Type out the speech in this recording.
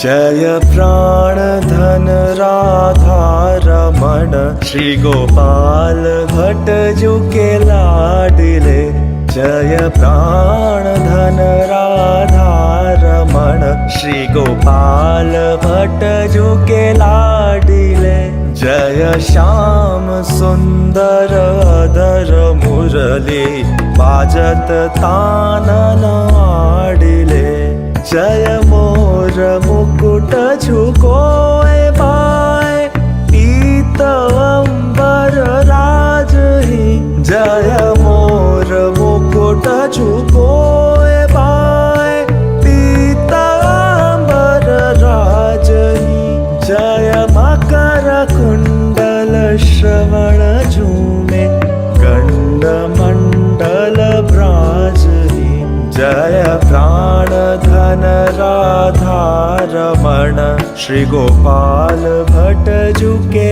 जय प्राणधन राधारमण श्री गोपाल भट्ट जू के लाडिले। जय प्राणधन राधारमण श्री गोपाल भट्ट जू के लाडिले। जय श्याम सुंदर अधर मुरली बाजत तानन आडिले। जय मोर मुकुट झुकोए बाय पीतांबर राजही। जय मोर मुकुट झुकोए बाय पीतांबर राजही। जय मकर कुंडल श्रवण झूमे गंड मंडल ब्राजही। जय प्राणधन राधारमण श्री गोपाल भट्ट जू के